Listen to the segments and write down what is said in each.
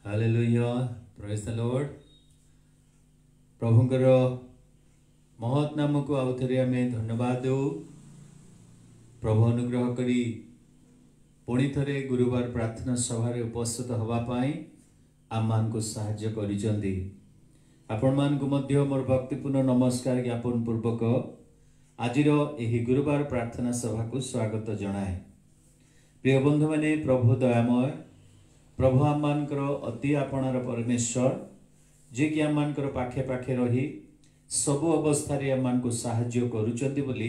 Hallelujah praise the Lord प्रभुंकर महत् नाम को आउ थे आम धन्यवाद दे प्रभु अनुग्रह करी पुणी थे गुरुवार प्रार्थना सभा उपस्थित होगापाई आम मान को साहाय्य करिसेंती। आपण मान को मध्य मोर भक्तिपूर्ण नमस्कार ज्ञापन पूर्वक आजिर एही गुरुवार प्रार्थना सभा को स्वागत जनाए। प्रिय बंधु माने प्रभु दयामय प्रभु आम मानकर अति आपणार परमेश्वर जे कि आम मानकर पाखे पाखे रही सबु अवस्था आम मान को साहाय्य करुचंती बोली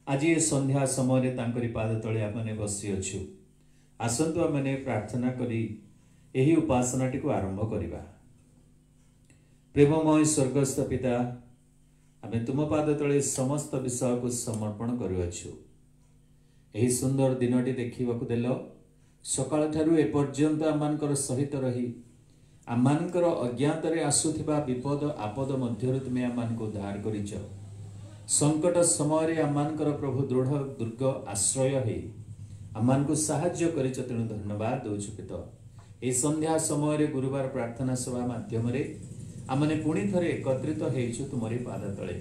आज ये संध्या समय तांकरी पाद तले आम माने बसी अछु। आसंतु आम माने प्रार्थना करी एही उपासनाटी को आरंभ करिबा। प्रेममय स्वर्गस्थ पिता आमे तुम पाद तले समस्त विषय को समर्पण करुअछु। एही सुंदर दिनटी देखिबाकू देलो सकाळ ठारू एपर्यंत आमानकर सहित रही आमानकर अज्ञात रे आसुथिबा विपद आपद मध्यरु तुमे आमानको उद्धार करिछ। संकट समय रे आमानकर प्रभु दृढ़ दुर्ग आश्रय हे आमानको साहाय्य करिछ। तेणु धन्यवाद दउछु पिता। ए संध्या समय रे गुरुवार प्रार्थना सभा माध्यम रे आमने पुणी थरे एकत्रित हेइछु तुमरी पाद तळे।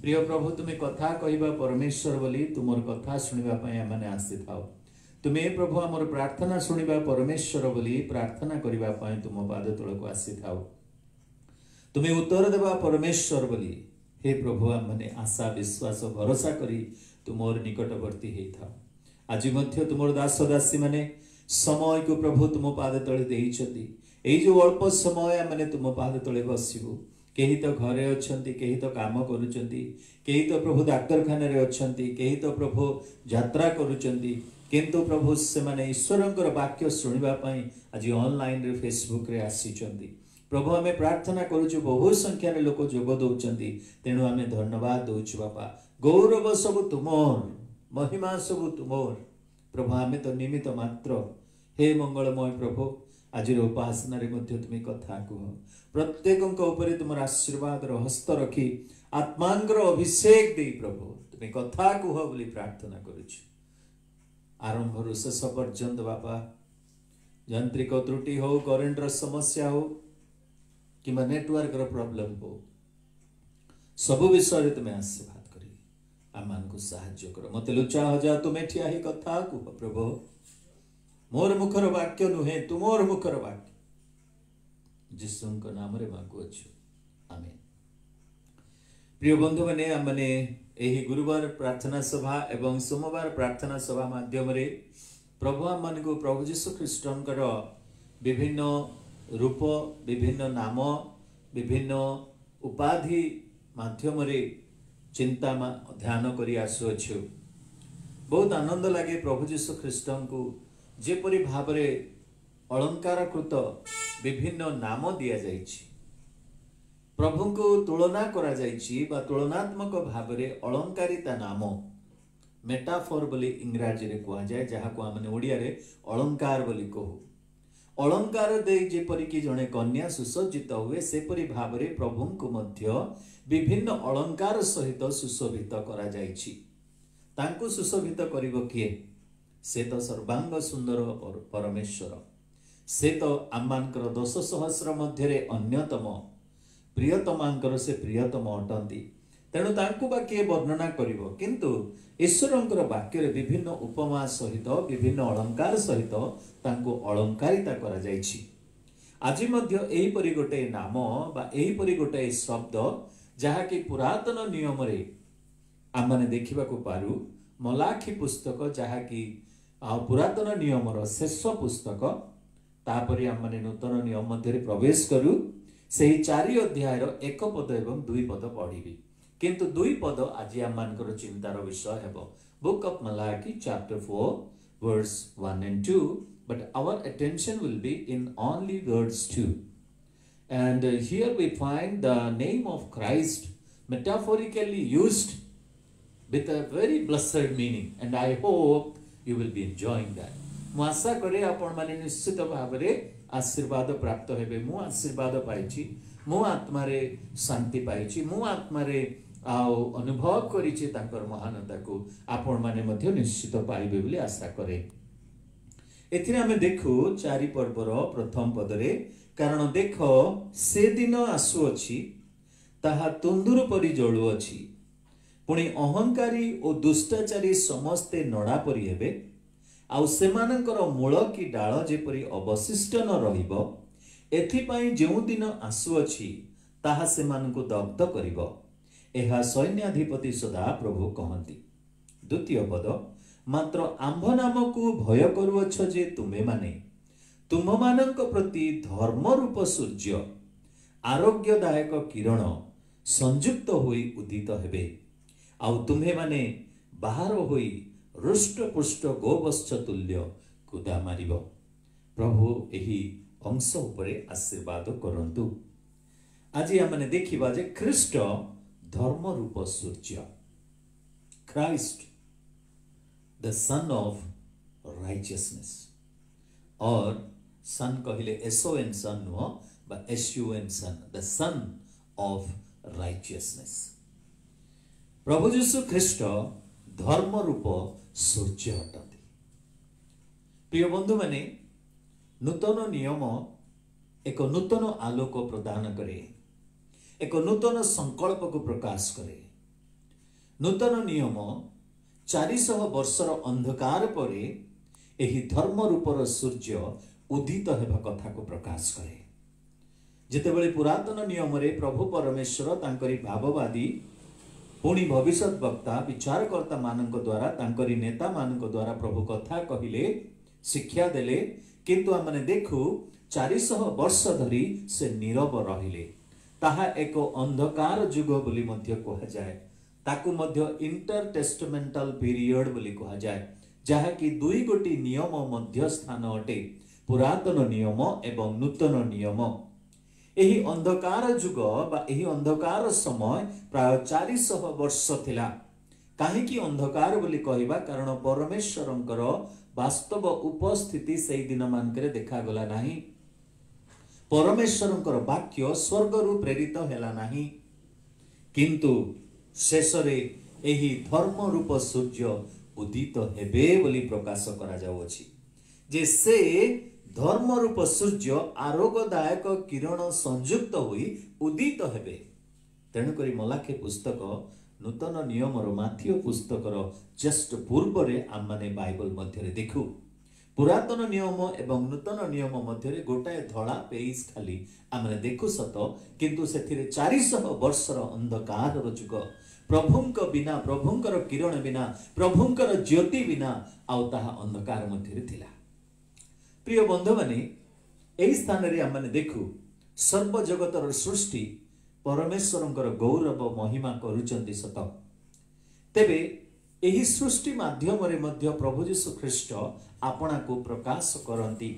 प्रिय प्रभु तुमे कथा कहिबा परमेश्वर बोली तुमर कथा सुनिबा पय आमने आसी थाओ। तुमे प्रभु आमर प्रार्थना सुनिबा परमेश्वर बोली प्रार्थना करिबा पय तुम पाद तळ को आसी थाओ। तुमे उत्तर देबा परमेश्वर बोली हे प्रभु आमने आशा विश्वास भरोसा करी तुमर निकटवर्ती हेइ थाओ। आज मध्य तुमर दास दासी माने समय को प्रभु तुम पाद तळे देइछति। एई जो अल्प समय आमने तुम पाद तळे बसिबु। केही तो घरे अछंती, केही तो काम करूचंती, केही तो प्रभु डाक्तरखाना रे अछंती, केही तो प्रभु यात्रा करूचंती, किंतु प्रभु से माने ईश्वरंकर वाक्य सुनिबा पई आज ऑनलाइन रे फेसबुक रे आसीचंती। प्रभु आमे प्रार्थना करूछु बहु संख्या रे लोक जोग दउचंती। तेणु आमे धन्यवाद दउछु बापा। गौरव सब तुमोर, महिमा सब तुमोर। प्रभु आमे तो निमित्त मात्र। हे मंगलमय प्रभु आज उपासना रे मध्य तुम कथा कह प्रत्येक ऊपर तुम आशीर्वाद हस्त रखी आत्मांकर अभिषेक दे प्रभु तुम कथा कह बोली प्रार्थना करुछु। आरंभ रु शेष पर्यंत बापा यांत्रिक त्रुटि हो, करेन्ट समस्या हो कि नेटवर्क प्रॉब्लम हो, सब विषय तुम आशीर्वाद करी आम मान को साहाय्य कर। मत लुचा हो जा तुम ठिया ही कथा कह प्रभु। मोर मुखर वाक्य नुहे तुमोर मुखर वाक्य जिसुंक नाम रे मागुअछु आमेन। प्रिय बंधु माने आमने एही गुरुवार प्रार्थना सभा एवं सोमवार प्रार्थना सभा माध्यम रे प्रभु आम मान को प्रभु यीशु ख्रीष्टंकर विभिन्न रूप, विभिन्न नाम, विभिन्न उपाधि माध्यम रे चिंता ध्यान करी आसुअछु। बहुत आनंद लागे प्रभु यीशु ख्रीष्टन को जेपरि भावरे अलंकारकृत विभिन्न नाम दिया जाइछि। प्रभु को तुलना करा जाइछि बा तुलनात्मक भावरे अलंकारिता नाम मेटाफोर बोली इंग्राजी रे कहा जाए, जहाँ को आमने ओडिया रे अलंकार बोली कहू। अलंकार दे जेपरि कि जणे कन्या सुसज्जित हुए सेपरि भावरे प्रभु को मध्य विभिन्न अलंकार सहित सुशोभित करा जाइछि। तांको सुशोभित करिवो किए? से तो सर्वांग सुंदर परमेश्वर। से तो आमानकर 10 सहस्र मध्य अन्यतम प्रियतमांकर से प्रियतम अटंती। तेणु तांको वाक्य वर्णना करिवो, किंतु ईश्वरंकर वाक्य रे विभिन्न उपमा सहित विभिन्न अलंकार सहित तांको अलंकारिता करा जाइछि। आज मध्य एही परि गोटे नाम बा एही परि गोटे शब्द जहा कि पुरातन नियम रे आमने देखिबा को पारू। मलाखी पुस्तक जहा कि पुरातन नियम शेष पुस्तक, तापरि आमने नूतन नियम मध्य प्रवेश करू। सेही 4 अध्यायर 1 पद एवं 2 पद पढ़िबी, किंतु 2 पद आज आम मानकर चिंतार विषय हेबो। Book of Malachi chapter 4 verse 1 and 2, but our attention will be in only verse 2. And here we find the name of Christ metaphorically used with a very blessed meaning, and I hope you will be enjoying that. मु आशा करे आपण माने निश्चित भाव रे आशीर्वाद प्राप्त हेबे। मु आशीर्वाद पाइछि, मु आत्मा रे शांति पाइछि, मु आत्मा रे अनुभव करिछि तांकर महानता को आपण माने मध्य निश्चित पाइबे बोली आशा करे। एथिरे आमे देखु 4 पर्वर प्रथम पदरे कारण देख से दिन आसुअछि ताहा तुंदुर परि जळुअछि पुणी अहंकारी और दुष्टाचारी समस्ते नड़ा परि हेबे आउ सेमानंकर मूल कि डाल जेपरि अवशिष्ट न रहिबो एथिपाई जेउ दिन आसुअछि ताहा सेमानंकु दग्ध करिबो एहा सैन्याधिपति सदा प्रभु कहंती। द्वितीय पद मात्र आंभ नामकु भय करुअछ जे तुमे माने तुम मानक प्रति धर्म रूप सूर्य आरोग्यदायक किरण संयुक्त होई उदित हेबे आउ तुम्हे माने बाहर होई रुष्ट पुष्ट गोवत्स तुल्य कुदा मारिबो। प्रभु एही अंश उपरे आशीर्वाद करंतु। आज आमने देखिबा जे ख्रीष्ट धर्म रूप सूर्य Christ the sun of righteousness और सन कहले SON सन नुह बा SUN sun the sun of righteousness. प्रभु यीशु ख्रीष्ट धर्म रूप सूर्य अटंती। प्रिय बंधु माने नूतन नियम एक नूतन आलोक प्रदान करे एक नूतन संकल्प को प्रकाश करे। नूतन नियम 400 वर्षर अंधकार परे एही धर्म रूपर सूर्य उदित हेबा कथा को प्रकाश करे। जेतेबेले पुरातन नियम रे प्रभु परमेश्वर तांकरी भाववादी पुणी भविष्यत वक्ता विचारकर्ता मानक द्वारा तांकरी नेता मानक द्वारा प्रभु कथा कहिले शिक्षा देले किंतु आमने देखु 400 वर्ष धरी से नीरव रहिले ताहा एक अंधकार जुग बोली मध्य कहा जाए ताकू मध्य इंटर टेस्टमेंटल पीरियड बोली कहा जाए जहा कि दुई गोटी नियम मध्य स्थान अटे पुरातन नियम एवं नूतन नियम। एही अंधकार जुग बा एही अंधकार समय प्राय 400 वर्ष थिला। काहे कि अंधकार बोली कहिबा कारण परमेश्वरंकर वास्तव उपस्थिति सेही दिन मानकरे देखा गला नाही। परमेश्वरंकर वाक्य स्वर्ग रु प्रेरित हेला नाही किंतु शेषरे एही धर्म रूप सूर्य उदित हेबे बोली प्रकाश करा जाउछि जे से धर्म रूप सूर्य आरोग्यदायक किरण संयुक्त होई उदित हेबे। तेणु करी मलाखी पुस्तक नूतन नियम माथ्यू पुस्तकर जस्ट पूर्व रे आम माने बाइबल मध्य रे देखु पुरातन नियम एवं नूतन नियम मध्य रे गोटाए धड़ा पेज खाली आमने देखु सत किंतु सेथिरे 400 वर्षर अंधकार जुग प्रभुंक बिना प्रभुंकर किरण बिना प्रभुंकर ज्योति बिना आउ ताहा अंधकार मध्य रे थिला। प्रिय बंधु माने एही स्थान रे आमने देखु सर्व जगतर सृष्टि परमेश्वरंकर गौरव महिमा करूचंती सत तेबे एही सृष्टि माध्यम रे मध्य प्रभु यीशु ख्रीष्ट आपना को प्रकाश करंती।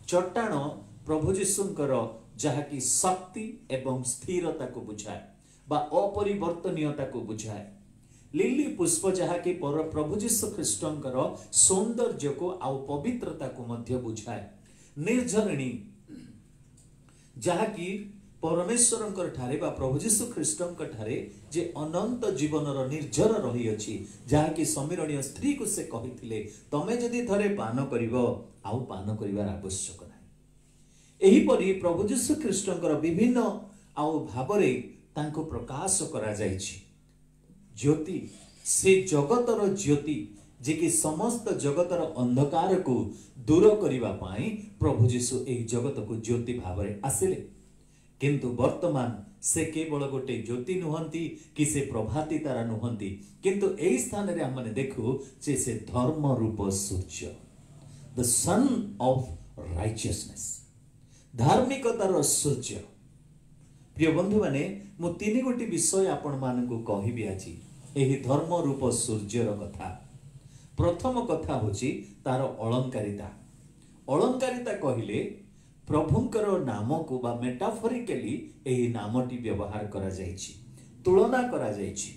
चट्टाण प्रभु यीशुंकर जहा कि शक्ति एवं स्थिरता को बुझाए बा अपरिवर्तनीयता को बुझाए। लिली पुष्प जहा कि प्रभु यीशु ख्रीष्टंकर सौंदर्य को आउ पवित्रता को मध्य बुझाए। निर्झरणी जहा कि परमेश्वरंकर ठारे बा प्रभु यीशु ख्रीष्टंकर ठारे जे अनंत जीवनर निर्झर रही अछि जहा कि समीरणीय स्त्री को से कहिथिले तमे जदि थरे पान करिवो आउ पान करिवार आवश्यक नाही। एही परि प्रभु यीशु ख्रीष्टंकर विभिन्न आउ भाबरे तांको प्रकाश करा जायछि। ज्योति से जगतर ज्योति जे कि समस्त जगतर अंधकार को दूर करिवा पाई प्रभु यीशु एही जगत को ज्योति भाबरे आसिले किंतु वर्तमान से केवल गोटे ज्योति नुहंती कि से प्रभाती तारा नुहंती किंतु एही स्थान रे हमने देखु जे से धर्म रूप सूर्य द सन ऑफ राइचियसनेस धार्मिकतार सूर्य। प्रिय बंधु माने मु तीन गोटी विषय आपण मानकु कहिबि आछि एही धर्म रूप सूर्यर कथा। प्रथम कथा होछि तार अलंकारिता। अलंकारिता कहिले प्रभुंकर नाम को बा मेटाफोरिकली एही नामटी व्यवहार करा जायछि तुलना करा जायछि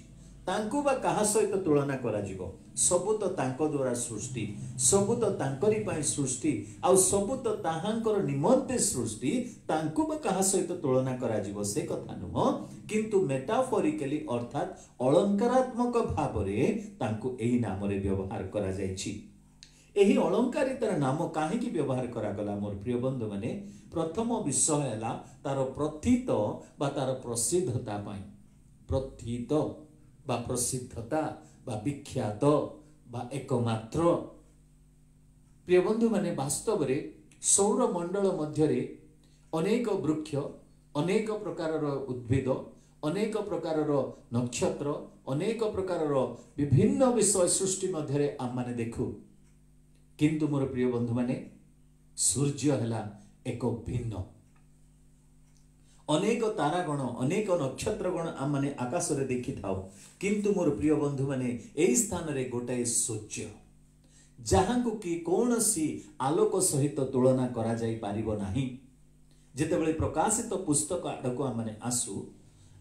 तांको बा कहा सहित तुलना करा जिवो सबु तो तांको द्वारा सृष्टि सबु तो तांकरी पाई सृष्टि आउ सबु तो ताहांकर निमंते सृष्टि तांको बा कहा सहित तुलना करा जिवो से कथा नुह किंतु मेटाफोरिकली अर्थात अलंकारात्मक भाव रे तांको एही नाम रे व्यवहार करा जायछि। यही अलंकारितार नाम कहीं व्यवहार करागला मोर प्रिय बंधु माने प्रथम विषय है तार प्रथित बा तार प्रसिद्धता पाई प्रथित बा प्रसिद्धता बा विख्यात बा एकमात्र प्रिय बंधु माने वास्तव रे सौर मंडल मध्यरे अनेक वृक्ष अनेक प्रकार उद्भिद अनेक प्रकार नक्षत्र अनेक प्रकार विभिन्न विषय सृष्टि मध्य आम माने देखु किंतु मोर प्रिय बंधु माने सूर्य है एक भिन्न अनेक तारागण अनेक नक्षत्रगण आम माने आकाश रे देखि थाउ किंतु मोर प्रिय बंधु माने एई स्थान रे गोटाए सूर्य जहां को कि कौनसी आलोक सहित तुलना करा जाई पारिबो नाही जेतेबेले प्रकाशित पुस्तक आडको आम माने आसु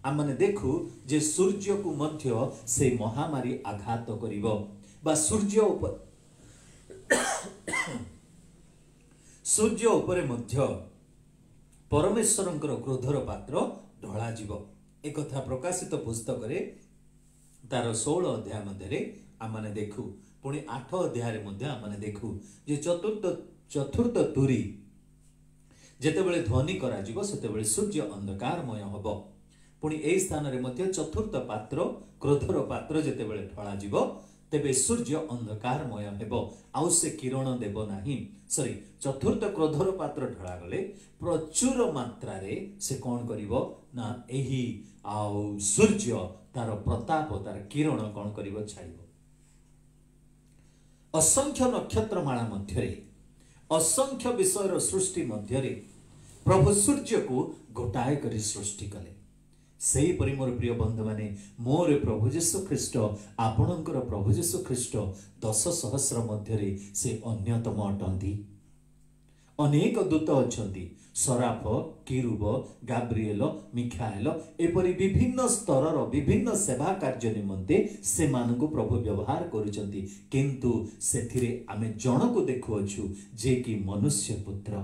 आम माने देखु जे सूर्य को मध्य से महामारी आघात करिवो बा सूर्य उपरे मध्य परमेश्वरंकर क्रोधर पात्र ढला जीवो एक कथा प्रकाशित पुस्तक रे तार 16 अध्याय मध्य आम माने देखु पुणी 8 अध्याय मध्य आम माने देखु जे चतुर्थ तुरी जेतेबेले ध्वनि करा जीवो सेतेबेले सूर्य अंधकारमय हबो पुणी एई स्थान रे मध्य चतुर्थ पात्र क्रोधर पात्र जेतेबेले ढला जीवो तेबे सूर्य अंधकारमय हेबो आउ से किरण देबो नाही सॉरी चतुर्थ क्रोधर पात्र ढला गले प्रचुर मात्रा रे से कोन करिवो ना एही आउ सूर्य तार प्रताप तार किरण कोन करिवो छाड़िवो असंख्य नक्षत्रमाला मध्यरे असंख्य विषयर सृष्टि मध्यरे प्रभु सूर्य को गोटाए करी सृष्टि कले सेही परि मोर प्रिय बंधु माने मोर प्रभु यीशु ख्रीष्ट आपणकर प्रभु यीशु ख्रीष्ट 10,000 मध्यरे से अन्यतम अटंती अनेक दूत अछंती सराफ किरूब गाब्रिएल मिखाएल एपरि विभिन्न स्तरर विभिन्न सेवा कार्य निमंते से मानकु प्रभु व्यवहार करूचंती किंतु सेथिरे आमे जण को देखुअछु जे कि मनुष्य पुत्र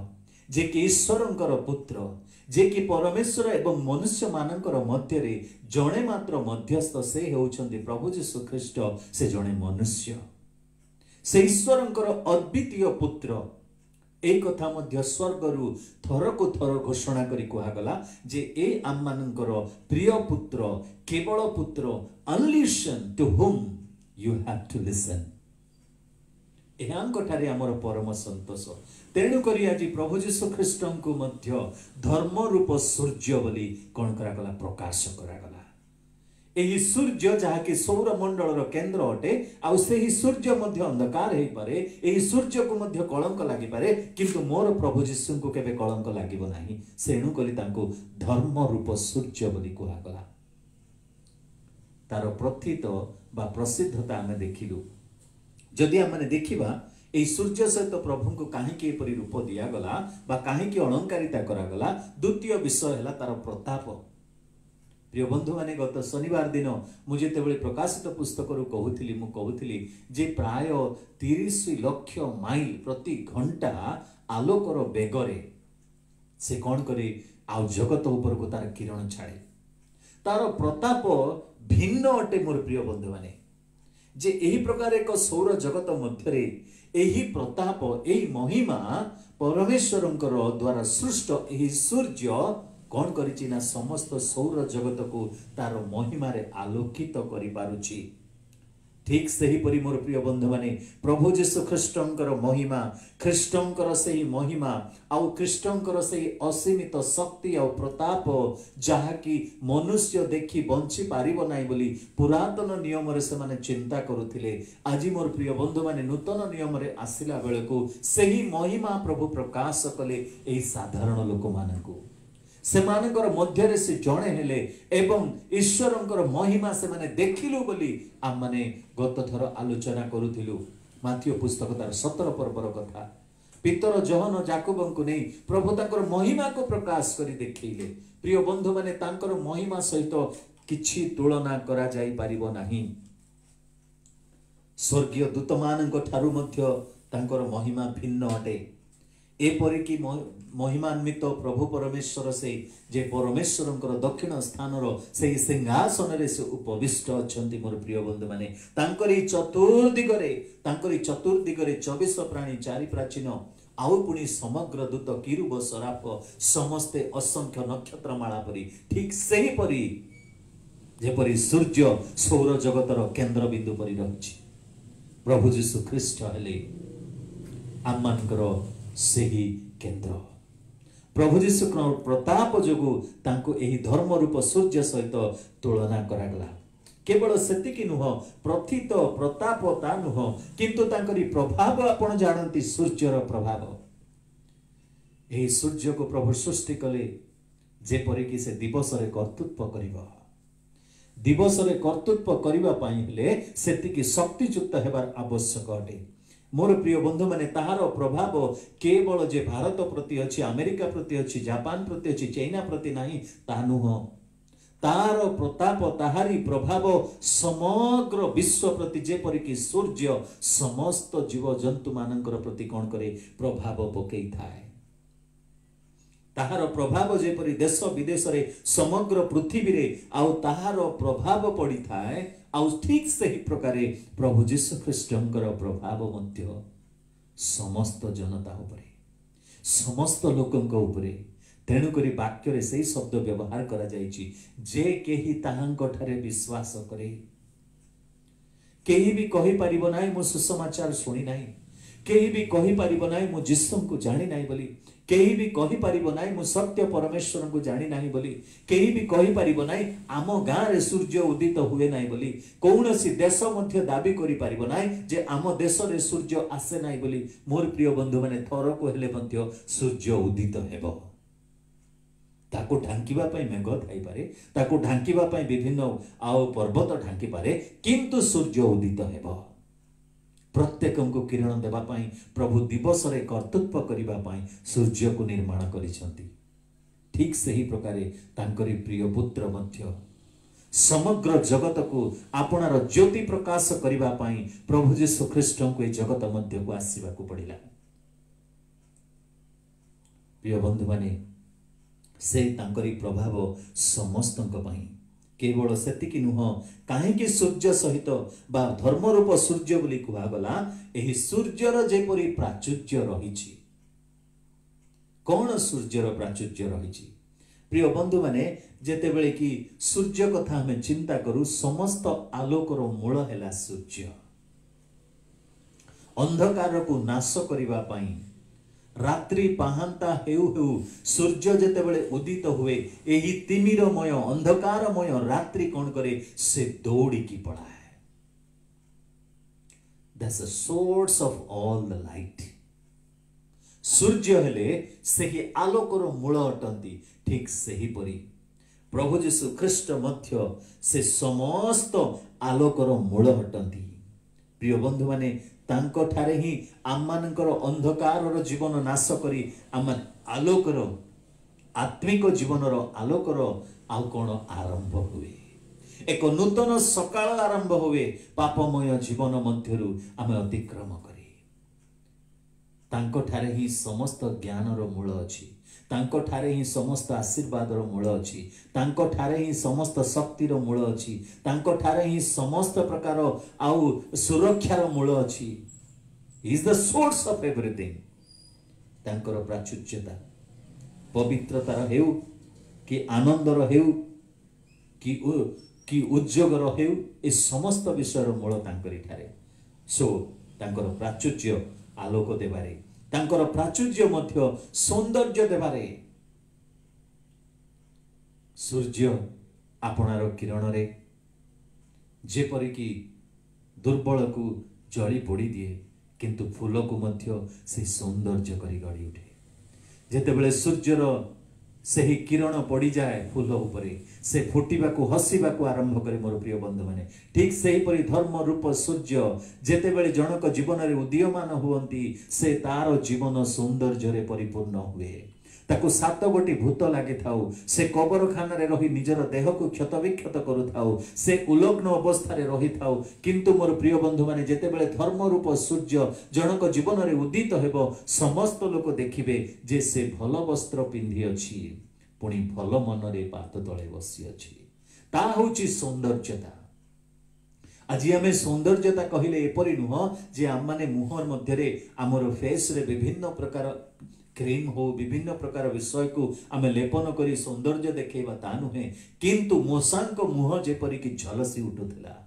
जे कि ईश्वरंकर पुत्र जे कि परमेश्वर एवं मनुष्य मानकर मध्यरे जणे मात्र मध्यस्थ से हेउछंती प्रभु यीशु ख्रीष्ट से जणे मनुष्य से ईश्वरंकर अद्वितीय पुत्र एक कथा मध्य स्वर्गरु थर को थर घोषणा करी कुहागला जे ए आम मानकर प्रिय पुत्र केवल पुत्र only son to whom you have to listen एहांकठारे आमर परम संतोष तेणु करी आज प्रभु यीशु ख्रीष्ट को मध्य धर्म रूप सूर्य बोली कौन करागला प्रकाश करागला एही सूर्य जहाँकि सौर मंडल केन्द्र अटे आउ सेही सूर्य मध्य अंधकार हो पारे एही सूर्य को मध्य कलंक लागि पारे किंतु मोर प्रभु यीशु को केबे कलंक लागिबो नाही सेणु कली तांको धर्म रूप सूर्य बोली कुहागला तार प्रथित बा प्रसिद्धता आमे देखिलु जदि आमे देखिबा ए सूर्य सहित प्रभु को काहेकि एपरि रूप दिया गला बा काहेकि अलंकारिता करा गला द्वितीय विषय हैला तार प्रताप प्रिय बंधु माने गत शनिवार दिन मुझे तेबेले प्रकाशित पुस्तक रु कहूथिली जे प्राय 30 लाख माइल प्रति घंटा आलोकर बेगरे से कौन करे आ जगत ऊपर को तार किरण छाड़े तार प्रताप भिन्न अटे मोर प्रिय बंधु माने जे एही प्रकार एक सौर जगत मध्यरे एही प्रताप एही महिमा परमेश्वरंकर द्वारा सृष्ट एही सूर्य कौन करिछि ना समस्त सौर जगत को तार महिमा रे आलोकित करि पारुछि ठीक सही परि मोर प्रिय बंधु माने प्रभु यीशु ख्रीष्टंकर महिमा ख्रीष्टंकर सही महिमा आउ ख्रीष्टंकर सही असीमित शक्ति आउ प्रताप जहा कि मनुष्य देखि बंची पारिबो नाही बोली पुरातन नियम रे से माने चिंता करूथिले आज मोर प्रिय बंधु माने नूतन नियम रे आसिला बेले को सही महिमा प्रभु प्रकाश कले एही साधारण लोक मानकू सेमानकर मध्यरे से जणे हेले एवं ईश्वरंकर महिमा से माने देखिलु बोली आम माने गत थर आलोचना करूथिलु माथियो पुस्तक तार 17 पर्वर कथा पितर जहन जाकबंकु नै प्रभु ताकर महिमा को प्रकाश करी देखिले प्रिय बंधु माने तांकर महिमा सहित किछि तुलना करा जाई पारिबो नाही स्वर्गीय दूतमानक ठारु मध्य तांकर महिमा भिन्न अटे एपरिकी महिमान्वित प्रभु परमेश्वर से जे परमेश्वर दक्षिण स्थान से सिंहासन रे से उपविष्ट अछंती मोर प्रिय बंधु माने तांकरी चतुर्दिगरे 24 प्राणी चारि प्राचीन आउ पुणी समग्र दूत किरुब सराफ समस्ते असंख्य नक्षत्र माला परी ठीक सही परी जेपरी सूर्य सौर जगतर केंद्र बिंदु परी रही प्रभु जीशु ख्रीष्ट हेले आममानकर सही केंद्र प्रभु जीशु प्रताप जोगु तांको एही धर्म रूप सूर्य सहित तुलना करागला केवल सेतिकी नुह प्रथित प्रताप ता नुह किंतु तांकरी प्रभाव आपण जानती सूर्यर प्रभाव एही सूर्य को प्रभु सृष्टि कले जेपरि कि से दिवस रे कर्तृत्व करिवो दिवस रे कर्तृत्व करिवा पई हेले सेतिकी शक्तियुक्त हेबार आवश्यक अटे मोर प्रिय बंधु माने ताहार प्रभाव केवल जे भारत प्रति अछि अमेरिका प्रति अछि जापान प्रति अछि चाइना प्रति नाही ता नुह तार प्रताप ताहारी प्रभाव समग्र विश्व प्रति जेपरि कि सूर्य समस्त जीव जंतु मानकर प्रति कोन करे प्रभाव पकई थाए ताहार प्रभाव जेपरि देश विदेश रे समग्र पृथ्वी रे आउ ताहार प्रभाव पड़ी थाए आउ ठीक सही प्रकारे प्रभु जीशु ख्रीष्टंकर प्रभाव मध्य समस्त जनता उपरे समस्त लोकंक उपरे तेणुकरी वाक्य रे सही शब्द व्यवहार करा जायछि जे केही ताहांक ठारे विश्वास करे केही भी कहि परिबो नाही मो सुसमाचार सुनी नाही केही भी कहि परिबो नाही मो जीसु को जानि नाही बोली केही भी कहि परिबो नाही मो सत्य परमेश्वर को जानि नाही बोली केही भी कहि परिबो नाही आम गां रे सूर्य उदित हुए नाही बोली कौनसी देश मध्य दाबी करि परिबो नाही जे आम देश रे सूर्य आसे नाही बोली मोर प्रिय बंधु माने थर को हेले मध्य सूर्य उदित हेबो ताको ढांकीबा पई मेघ थाई पारे ताको ढांकीबा पई विभिन्न आउ पर्वत ढांकी पारे किंतु सूर्य उदित हेबो प्रत्येक को किरण देवा पाई प्रभु दिवस रे कर्तृत्व करिबा पाई सूर्य को निर्माण करिसंती ठीक सही प्रकारे तांकरी प्रिय पुत्र मध्य समग्र जगत को आपणार ज्योति प्रकाश करिबा पाई प्रभु जीशु ख्रीष्ट को ए जगत मध्य को आसीबा को पड़िला प्रिय बंधु माने से तांकरी प्रभाव समस्तंक पाई केवल सेतिकी नुह काहेकि सूर्य सहित बा धर्म रूप सूर्य बोली कुहा गला एही सूर्यर जेपरि प्राचुर्य रहिछि कोन सूर्यर प्राचुर्य रहिछि प्रिय बंधु माने जेतेबेले कि सूर्य कथा हमें चिंता करू समस्त आलोकर मूल हैला सूर्य अंधकार को नाश करिबा पई रात्रि पाहांता हेउ हेउ सूर्य जेतेबेले उदित हुए एही तिमिरमय अंधकारमय रात्रि कोन करे से दौड़ी की पड़ाए that's a source of all the light सूर्य हेले सेही आलोकर मूल अटंती ठीक सेही परी प्रभु जीशु ख्रीष्ट मध्य से समस्त आलोकर मूल हटंती प्रिय बंधु माने तांको ठारे ही आममानकर अंधकारर जीवन नाश करी आम आलोकर आत्मिक जीवनर आलोकर आउ कोन आरंभ हुए एक नूतन सकाळ आरंभ हुए पापमय जीवन मध्यरु आम अतिक्रम करी तांको ठारे ही समस्त ज्ञानर मूल अछि तांको ठारे ही समस्त आशीर्वादर मूल अछि तांको ठारे ही समस्त शक्तिर मूल अछि तांको ठारे ही समस्त प्रकार आउ सुरक्षार मूल अछि is the source of everything तांकर प्राचुर्यता पवित्रतार हेउ कि आनंदर हेउ कि उद्योगर हेउ ए समस्त विषयर मूल तांकरी ठारे सो तांकर प्राचुर्य आलोक देबारे तांकर प्राचुर्य मध्य सौंदर्य देबारे सूर्य आपणार किरण रे जेपरि कि दुर्बल को जळी पोड़ी दिए किंतु फूल को मध्य से सौंदर्य करी गड़ी उठे जेतेबेले सूर्यर सही किरण पड़ी जाए फूल उपरे से फुटिबा को हसीबा को आरंभ करे मोर प्रिय बंधु माने ठीक सही परी धर्म रूप सूर्य जेतेबेले जनक जीवन रे उदीयमान हुवंती से तार जीवन सौंदर्य रे परिपूर्ण हुए ताकू 7 गोटी भूत लगी थाउ से कबरखाना रे रही निजर देह को क्षत विक्षत करू थाउ से उलग्न अवस्था रे रही थाउ किंतु मोर प्रिय बंधु माने जेते बेले धर्म रूप सूर्य जनक जीवन रे उदित हेबो समस्त लोक देखिबे जे से भल वस्त्र पिंधि अछि पुणी भल मन रे पाद तळे बसी अछि ता होची सौंदर्यता। आज आम सौंदर्यता कहले एपरी नुह जे आम माने मुहर मध्य रे आमर फेस रे विभिन्न प्रकार क्रीम हो विभिन्न प्रकार विषय को आम लेपन करी सौंदर्य देखा ता नुहे किंतु मोसांक मुह जेपरी कि झलसी उठुथिला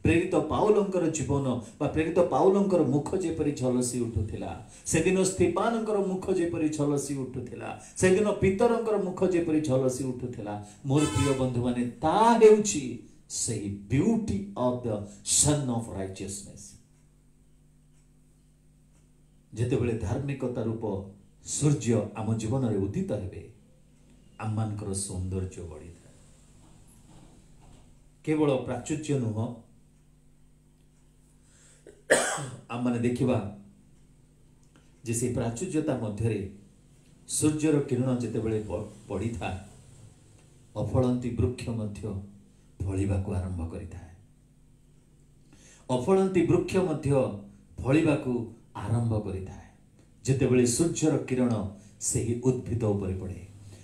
प्रेरित पाउलंकर जीवन बा प्रेरित पाउलंकर मुख जेपरी झलसी उठुथिला सेदिन स्थिपानंकर मुख जेपरी झलसी उठुथिला सेदिन पीतरंकर मुख जेपरी झलसी उठुथिला मोर प्रिय बंधु माने ता हेउची सही beauty of the sun of righteousness. जेते बेले धार्मिकता रूप सूर्य आम जीवन रे उदित हेबे आम मानकर सौंदर्य बढ़ी था केवल प्राचुर्य नुह आम माने देखिबा जे से प्राचुर्यता मध्य सूर्यर किरण जेते बेले पड़ी था अफलंती वृक्ष मध्य फलिबाकू आरंभ करिଥାଏ अफलंती वृक्ष मध्य फलिबाकू आरंभ करिଥାଏ जेतेबेले सूर्यर किरण सही उद्भिद उपरे पड़े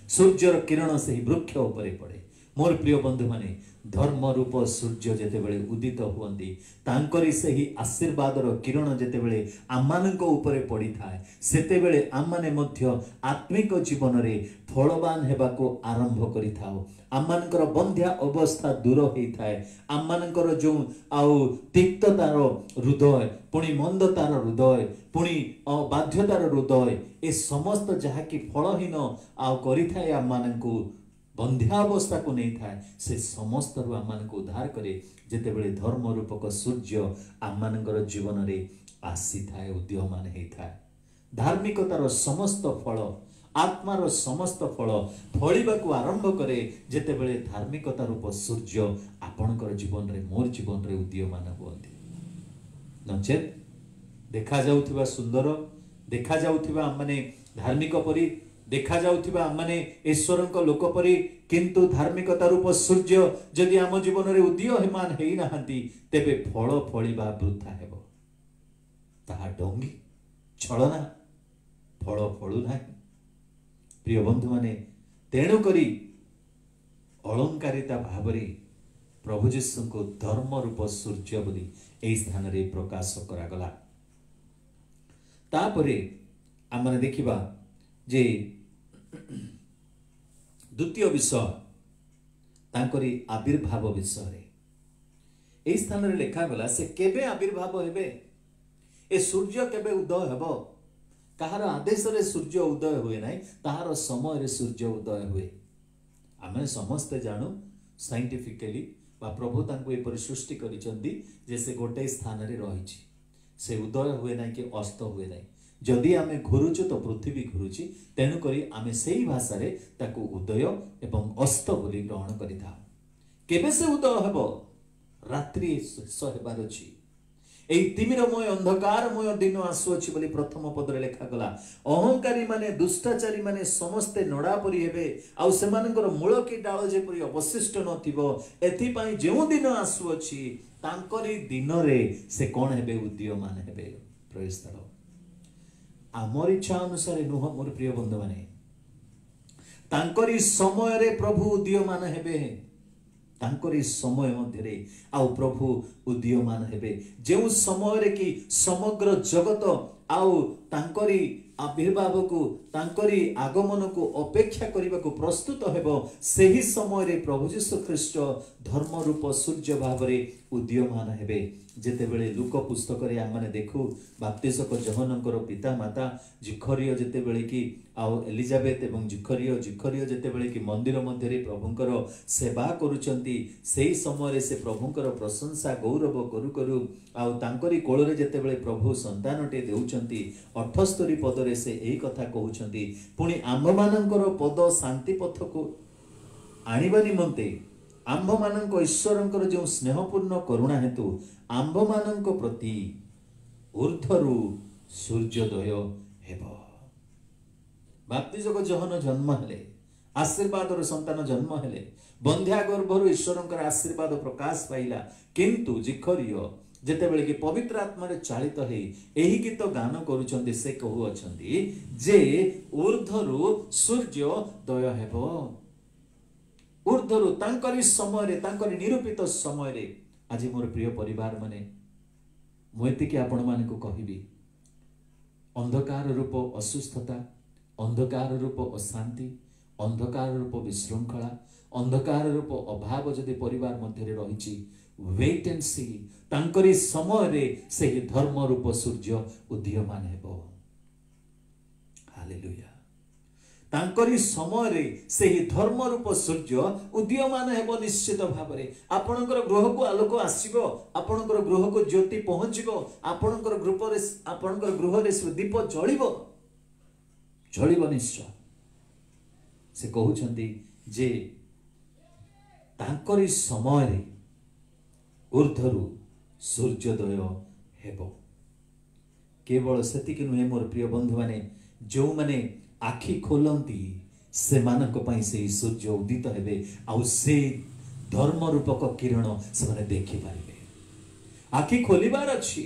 सूर्यर किरण सही वृक्ष उपरे पड़े मोर प्रिय बंधु माने धर्म रूप सूर्य जेतेबेले उदित हुअंती तांकरी सही आशीर्वादर किरण जेतेबेले आमानक उपरे पड़ी थाए सेतेबेले आमाने मध्य आत्मिक जीवन रे फलवान हेबाको आरंभ करि थाओ आमानकर बंध्या अवस्था दूर होई थाए आमानकर जो आउ तिक्ततार हृदय पुणी मंदतार हृदय पुणी बाध्यतार हृदय ए समस्त जहा कि फलहीन आउ करि थाए आमानकु बंध्यावस्था को नहीं था से समस्त रु आम को उद्धार करे जेतेबेले धर्म रूपक सूर्य आम जीवन रे आसी थाए उद्यमान होई थाए धार्मिकतार समस्त फल आत्मार समस्त फल फलिबाकू आरंभ करे जेतेबेले धार्मिकता रूप सूर्य आपणकर जीवन रे मोर जीवन रे उद्यमान हुअंती नचेत देखा जाउथिबा सुंदर देखा जाउथिबा आमने धार्मिक परी देखा जाउथिबा माने ईश्वरक लोक परी किंतु धार्मिकता रूप सूर्य जदि आम जीवन रे उदीयमान हेई नाहंती तेबे फल फलिबा वृथा हेबो ताहा डंगी छलना फल फलु नाही प्रिय बंधु माने तेणु करी अलंकारिता भावरे प्रभु जीशु को धर्म रूप सूर्य बोली एई स्थान रे प्रकाश करागला तापरे आमने देखिबा जे द्वितीय विषय तांकरी आविर्भाव विषय रे स्थान रे लिखा गला से केबे आविर्भाव हेबे ए सूर्य केबे उदय हेबो कहार आदेश रे सूर्य उदय हुए नाही ताहार समय रे सूर्य उदय हुए आमे समस्त जानू साइंटिफिकली बा प्रभु तांको ए सृष्टि करिसंती जे से गोटे स्थान रे रहिछि से उदय हुए नाही कि अस्त हुए नाही जदि आमे घुरुचु तो पृथ्वी घुरुची तेणु करी आमे सेही भाषा रे ताकू उदय एवं अस्त बोली ग्रहण करिथा केबे से उदय हेबो रात्रि हेबार अछि एई तिमिरमय अंधकारमय दिन आसुअछि बोली प्रथम पद रे लेखा गला अहंकारी माने दुष्टाचारी माने समस्ते नडा परी हेबे आउ सेमानकर मूल की डाळ जे परी अवशिष्ट नथिबो एथि पई जेउ दिन आसुअछि तांकरी दिन रे से कोन हेबे उदीयमान हेबे प्रेज द लॉर्ड आमर इच्छा अनुसार नुह मोर प्रिय बंधु माने तांकरी समय रे प्रभु उदीयमान हेबे तांकरी समय मध्य रे आउ प्रभु उदीयमान हेबे जेउ समय रे कि समग्र जगत आउ तांकरी आविर्भाव को तांकरी आगमन को अपेक्षा करने को प्रस्तुत हेबो सेही समय रे प्रभु यीशु ख्रीष्ट धर्म रूप सूर्य भाव रे उदीयमान हेबे जेतेबेले लूक पुस्तक रे आम माने देखु बाप्तिस्मक यूहन्नाकर पिता माता जिखरियो जेतेबेले कि आउ एलिजाबेथ एवं जिखरियो जेतेबेले कि मंदिर मध्य रे प्रभुंकर सेवा करूचंती सेही समय रे से प्रभुंकर प्रशंसा गौरव करू करू आउ तांकरी कोळ रे जेतेबेले प्रभु संतानटे देउचंती 78 पद रे से एही कथा कहउचंती पुणी आम्भ मानकर पद शांति पथ को आनिबा निमंते आम्भ मानक ईश्वरंकर जो स्नेहपूर्ण करुणा हेतु आम्भ मानक प्रति ऊर्ध्वरु सूर्योदय हेबो बाप्तिजक जहन जन्म हेले आशीर्वाद संतान जन्म हेले बंध्या गर्भर ईश्वर आशीर्वाद प्रकाश पाइला किंतु जिखरियो जेतेबेले कि पवित्र आत्मा रे चालित हे एही गीत गान करूछन्ती से कहूछन्ती जे ऊर्ध्वरु सूर्य दय हेबो ऊर्ध्वरु तांकरी समय रे तांकरी निरूपित समय रे। आज मोर प्रिय परिवार माने मुएति कि आपण मान को कहिबी अंधकार रूप असुस्थता अंधकार रूप अशांति अंधकार रूप विशृंखला अंधकार रूप अभाव जदि परिवार मध्य रही वेट एंड सी तांकरी समय रे से धर्म रूप सूर्य उदीयमान हेबो। हालेलुया। तांकरी समय रे से धर्म रूप सूर्य उदीयमान हेबो। निश्चित भाव रे आपणकर गृह को आलोक आसीबो आपणकर गृह को ज्योति पहुंचीबो आपणकर गृह रे दीप जळिबो निश्चय। से कहउछन्ती जे तांकरी समय रे ऊर्ध्वरु सूर्योदय हेबो। केवल सेतिक नुहे मोर प्रिय बंधु माने जो माने आखि खोलंती से मानक पई से सूर्य उदित हेबे आउ से धर्म रूपक किरण से माने देखि पारिबे। आखि खोलिबार अछि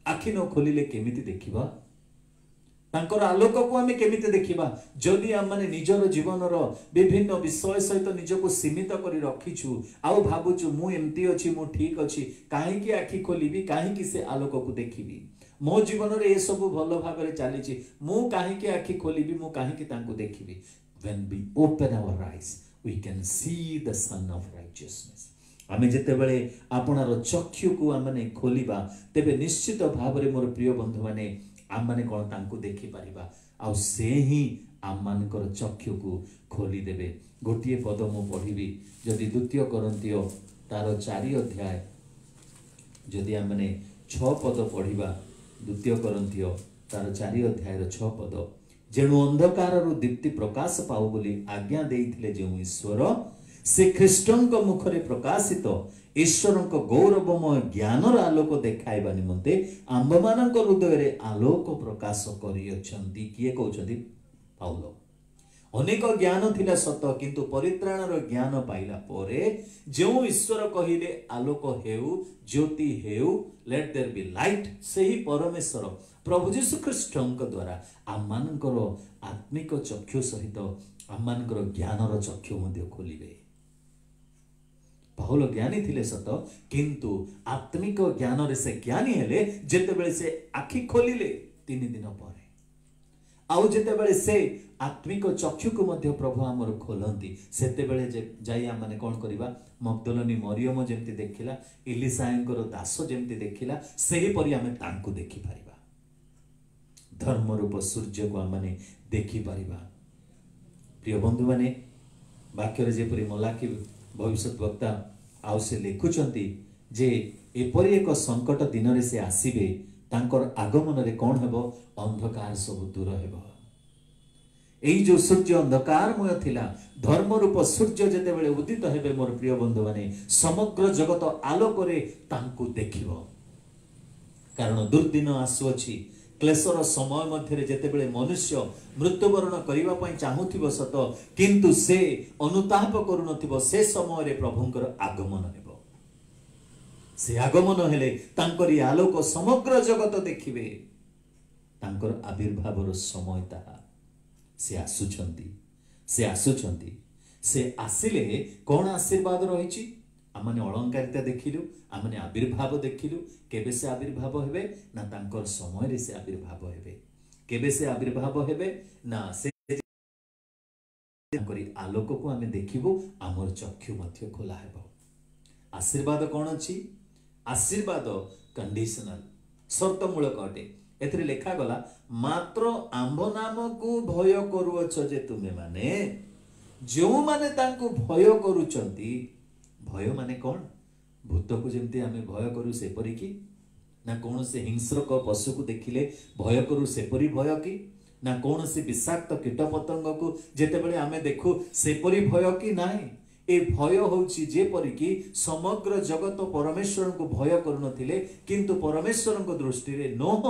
आखि न खोलिले केमिति देखिबा तांकर आलोक को आमे केमिति देखिबा जदि आम माने निजर जीवनर विभिन्न विषय सहित निजको सीमित करी रखिछु आउ भाबुछु मु एमती अछि मु ठीक अछि काहे कि आखि खोलिबी काहे कि से आलोक को देखिबी मो जीवन रे ए सब भलो भाबरे चालीछि मु काहे कि आखि खोलिबी मु काहे कि तांको देखिबी। when we open our eyes we can see the sun of righteousness। आमे जेते बेले आपनार चक्षु को आमने खोलिबा तेबे निश्चित भाबरे मोर प्रिय बंधु माने आम माने कोन तांको देखि परिबा आ से ही आम मानकर चक्षु को खोली देबे। गोटिए पद मु पढिबी जदि द्वितीय कोरिन्थियो तार 4 अध्याय जदि आम माने 6 पद पढिबा द्वितीय कोरिन्थियो तार 4 अध्याय 6 पद जेणु अंधकार रु दीप्ति प्रकाश पाउ बोली आज्ञा देइथिले जे ईश्वर से ख्रीष्टन को मुखरे प्रकाशित ईश्वर को गौरवमय ज्ञानर आलोक देखाइबा निमंते आंब मानक हृदय रे आलोक प्रकाश करियछन्ति। किए कहउछन्ति पाउलो अनेक ज्ञान थिला सत किंतु परित्राणर ज्ञान पाइला परे जो ईश्वर कहिले आलोक हेउ ज्योति हेउ लेट देयर बी लाइट सेही परमेश्वर प्रभु यीशु ख्रीष्टଙ୍କ द्वारा आम मानकर आत्मिक चक्षु सहित आम मानकर ज्ञानर चक्षु मध्ये खोलिबे। पाउल ज्ञानी थिले सत किंतु आत्मिक ज्ञान रे से ज्ञानी हेले जेतेबेले से आखि खोलिले 3 दिन परे आउ जेतेबेले से आत्मिक चक्षु को मध्य प्रभु हमर खोलंती सेतेबेले जाई हम माने कोन करिबा मग्दलनी मरियम जेमति देखिला इलिसायंकर दास जेमति देखिला सेही परि हमें तांको देखि परिबा धर्म रूप सूर्य को माने देखि परिबा। प्रिय बंधु माने वाक्य रे जेपरि मलाकी भविष्य वक्ता आउ से लिखुचंती जे एपरि एक संकट दिन रे से आसीबे तांकर आगमन रे कोन हेबो अंधकार सब दूर हेबो। एई जो सूर्य अंधकारमय थिला धर्म रूप सूर्य जेते बेले उदित हेबे मोर प्रिय बंधु माने समग्र जगत आलोक रे तांको देखिबो। कारण दुर्दिन आसुअछि क्लेशर समय मध्य जेते बेले मनुष्य मृत्युवरण करिवा पई चाहुथिबो सत किंतु से अनुताप करूनथिबो से समय रे प्रभुंकर आगमन हेबो। से आगमन हेले तांकरी आलोक समग्र जगत देखिबे तांकर आविर्भावर समय ताहा से आसुचंती से आसिले कोन आशीर्वाद रहिछि आमने अलंकारिता देखिलु आमने आविर्भाव देखिलु केबे से आविर्भाव हेबे ना तांकर समय रे से आविर्भाव हेबे केबे से आविर्भाव हेबे ना से तांकरी आलोक को आमे देखिबो हमर चक्षु मध्य खोला हेबो। आशीर्वाद कोन अछि आशीर्वाद कंडीशनल शर्तमूलक अटे। एथरे लेखा गला मात्र आंभ नाम को भय करूअछ जे तुमे माने जो माने तांको भय करूचंती भय माने कौन भूत को जमती आमे भय करू से परी की ना कौन से हिंस्रक पशु को देखिले भय करू से परी भय की ना कौन से विषाक्त कीट पतंग को जेते बेले आमे देखु से परी भय की नाही। ए भय होछि जे परी की समग्र जगत परमेश्वर को भय करू नथिले किंतु परमेश्वर को दृष्टि रे नोह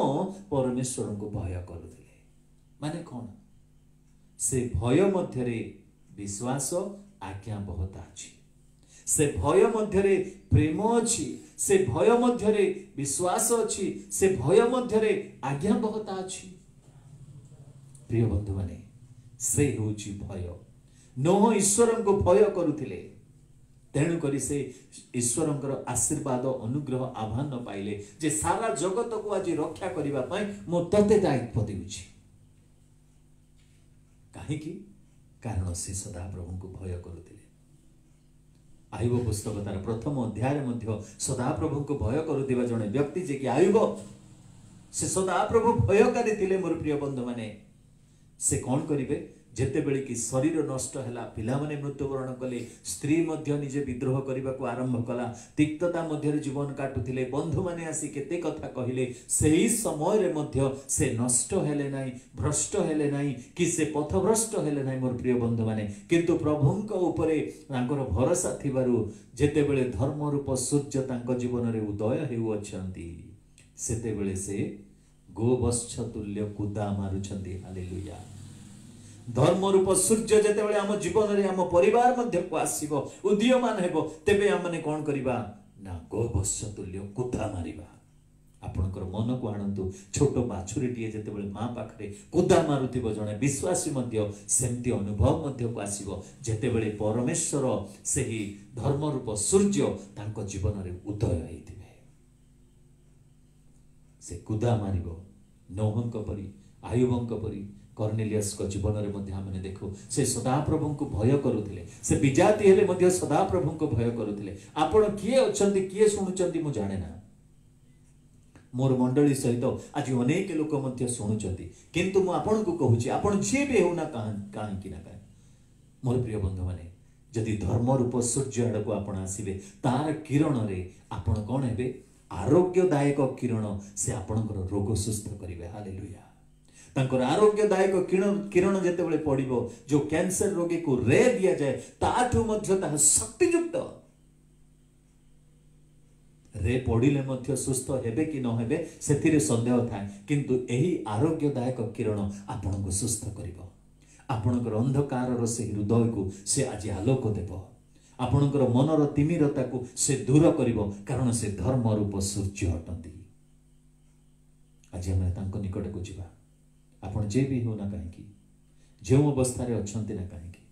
परमेश्वर को भय करूथिले माने कौन से भय मध्यरे विश्वास आज्ञाबहता अछि से भय मध्यरे प्रेम अछि से भय मध्यरे विश्वास अछि से भय मध्यरे आज्ञाबहता अछि प्रिय बंधु माने से होची भय नोह ईश्वर को भय करुथिले तेणु करी से ईश्वर आशीर्वाद अनुग्रह आह्वान पाइले जे सारा जगत को आज रक्षा करबा पई मो तते दायित्व देउछि काहे कि कारण से सदा प्रभु को भय करुथिले आयुब पुस्तक तार प्रथम अध्याय मध्य सदा प्रभु को भय करुथिबा जने व्यक्ति जे कि आयुब से सदा प्रभु भयकारी थिले मोर प्रिय बंधु माने से कौन करिवे जेते बेले कि शरीर नष्ट हैला पिला माने मृत्युवरण कले स्त्री मध्य निजे विद्रोह करबा को आरंभ कला तिक्तता मध्य जीवन काटुथिले बंधु माने आसी केते कथा कहिले सेही समय रे मध्य से नष्ट हेले नाही भ्रष्ट हेले नाही कि से पथभ्रष्ट हेले नाही मोर प्रिय बंधु माने किंतु प्रभुंक उपरे तांकर भरोसा थिबारु जेते बेले धर्म रूप सूर्य तांक जीवन रे उदय हेउ अछंती सेते बेले से गोवत्स तुल्य कुदा मारुछंती हालेलुया धर्म रूप सूर्य जेते बेले हम जीवन रे हम परिवार मध्य को आसीबो उदीयमान हेबो तेबे हम माने कोन करिबा ना गोवत्स तुल्य कुदा मारिबा आपनकर मन को आनंतु छोटो बाछुरीटिए जेते बेले मां पाखरे कुदा मारुतिबो जणे विश्वासी मध्य सेमति अनुभव मध्य को आसीबो जेते बेले परमेश्वर सेही धर्म रूप सूर्य तांको जीवन रे उदय हेतिबे से कुदा मारिबो नोहंक परी आयुबंक परी कर्नेलियस को जीवन रे मध्य हमने देखो से सदा प्रभु को भय करुथिले से विजाति हेले मध्य सदा प्रभु को भय करुथिले आपण किए अछंती किए सुनुचंती मु जाने ना मोर मंडली सहित आज अनेक लोक मध्य सुनुचंती किंतु मु आपण को कहूची आपण जे भी होना काहे कि ना काहे मोर प्रिय बंधु माने जदि धर्म रूप सूर्य आड़ को आपण आसीबे तार किरण रे आपण कोन हेबे आरोग्यदायक किरण से आपणकर रोग सुस्थ करिवे हालेलुया तांकर आरोग्यदायक किरण जेते बेले पड़िबो जो कैंसर रोगी को रे दिया जाए ताठु मध्य ता शक्तियुक्त रे पड़िले मध्य सुस्थ हेबे कि न हेबे सेथिरे संदेह थाए किंतु एही आरोग्यदायक किरण आपन को सुस्थ करिवो आपणकर अंधकार से हृदय को से आज आलोक देबो आपणकर मनर तिमिरता को से दूर करिवो कारण से धर्म रूप सूर्य हटंती आज हम तांको निकट को जिबा आपण जे भी हो ना कहीं जो अवस्था रे अछंती ना कहीं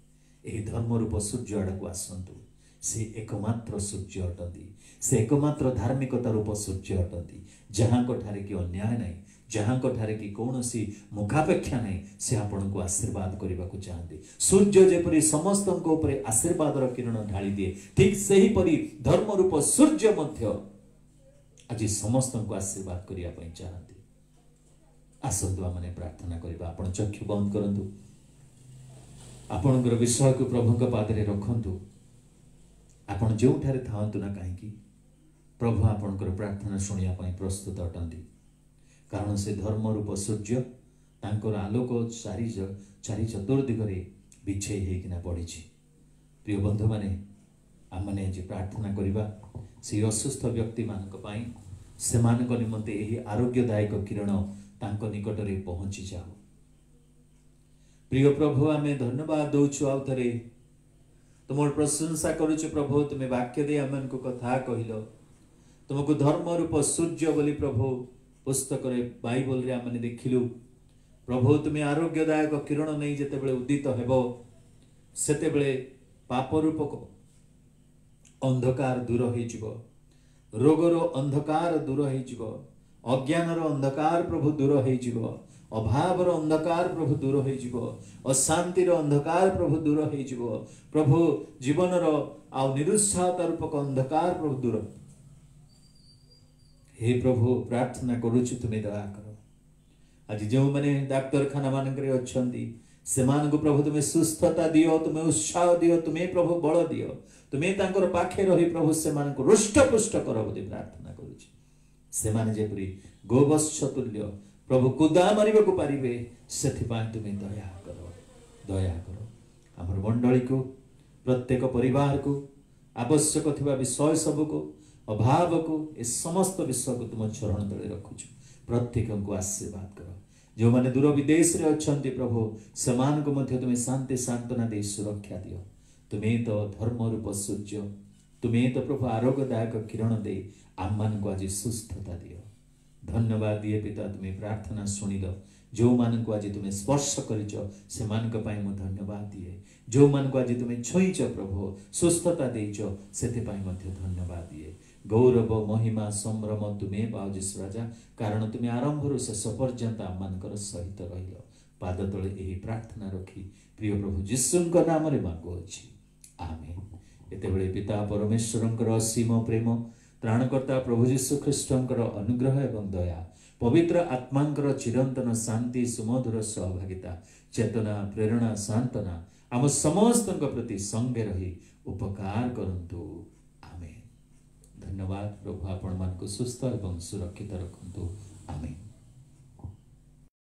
एही धर्म रूप सूर्य आड़ को आसंतु से एकमात्र सूर्य अटंती से एकमात्र धार्मिकता रूप सूर्य अटंती जहां को ठारे की अन्याय नहीं जहां को ठारे की कौनसी मुखापेक्षा नहीं से आपण को आशीर्वाद करबा को चाहते सूर्य जेपरि समस्त को ऊपर आशीर्वाद र किरण ढाली दिए ठीक सही परि धर्म रूप सूर्य मध्य आज समस्त को आशीर्वाद करिया पई चाहते आसंतु आमने प्रार्थना करबा आपण चक्षु बंद करंतु आपणकर विषय को प्रभु के पादरे रखंतु आपण जो ठारे थांतु ना काहे कि प्रभु आपणकर प्रार्थना सुनिया पई प्रस्तुत अटंती कारण से धर्म रूप सूर्य तांकर आलोक चारि चतुर्दिगरे बिछे हेकिना पड़िछि प्रिय बंधु माने आमने जे प्रार्थना करिबा से असुस्थ व्यक्ति मानक पई सेमानक निमंते एही आरोग्यदायक किरण तांको निकट रे पहुंची जाओ प्रिय प्रभु आमे धन्यवाद दउछु आ थरे तुमर प्रशंसा करूछु प्रभु तुमे वाक्य दे आमन को कथा कहिलो तुमको धर्म रूप सूर्य बोली प्रभु पुस्तक रे बाइबल रे आमने देखिलु प्रभु तुमे आरोग्यदायक किरण नहीं जेते बेले उदित हेबो सेते बेले पाप रूपक अंधकार दूर होई जिवो रोगर अंधकार दूर होई जिवो अज्ञानर अंधकार प्रभु दूर होई जिवो अभावर अंधकार प्रभु दूर होई जिवो अशांतिर अंधकार प्रभु दूर होई जिवो प्रभु जीवनर आ निरुत्साहता रूपक अंधकार प्रभु दूर हे प्रभु प्रार्थना करूछु तुमे दया करो आज जो माने डाक्तरखाना मानकरे अछंती सेमान को प्रभु तुमे सुस्थता दियो तुमे उत्साह दियो तुमे प्रभु बल दियो तुमे तांकर पाखे रही प्रभु सेमान को रुष्ट पुष्ट करो बोली प्रार्थना करूछु सेमाने जेपरि गोवत्स तुल्य प्रभु कुदा मारिबा को पारिबे सेथिपाई तुमे दया करो हमर मंडली को प्रत्येक परिवार को आवश्यक थिबा विषय सब को अभाव को ए समस्त विषय को तुम चरण तले रखुछु प्रत्येक को आशीर्वाद करो जो माने दूर विदेश रे अछंती प्रभु समान को मध्य तुम्हें शांति सांत्वना दे सुरक्षा दियो। तुम्हें तो धर्म रूप सूर्य, तुम्हें तो प्रभु आरोग्यदायक किरण दे आम मान को आज सुस्थता दियो। धन्यवाद दिए पिता, तुम्हें प्रार्थना शुणिद। जो मान को आज तुम्हें स्पर्श करिच से मान को पाई मु धन्यवाद दिए। जो मान को आज तुम्हें छुईच प्रभु सुस्थता देइच सेते पाई मध्य धन्यवाद दिए। गौरव महिमा संभ्रम तुम्हें पाओ जीशु राजा, कारण तुम्हें आरंभ शेष पर्यंत आम मानकर सहित रहिल। पाद तले यही प्रार्थना रखी प्रिय प्रभु जीशुंक नाम रे मागुअछि, आमेन। एतेबेले पिता परमेश्वरंकर असीम प्रेम, त्राणकर्ता प्रभु जीशु ख्रीष्टंकर अनुग्रह एवं दया, पवित्र आत्मांकर चिरंतन शांति सुमधुर सहभागिता, चेतना प्रेरणा सांत्वना आम समस्त प्रति संगे रही उपकार करंतु, आमेन। धन्यवाद। प्रभु आपण मान को सुस्थ एवं सुरक्षित रखंतु।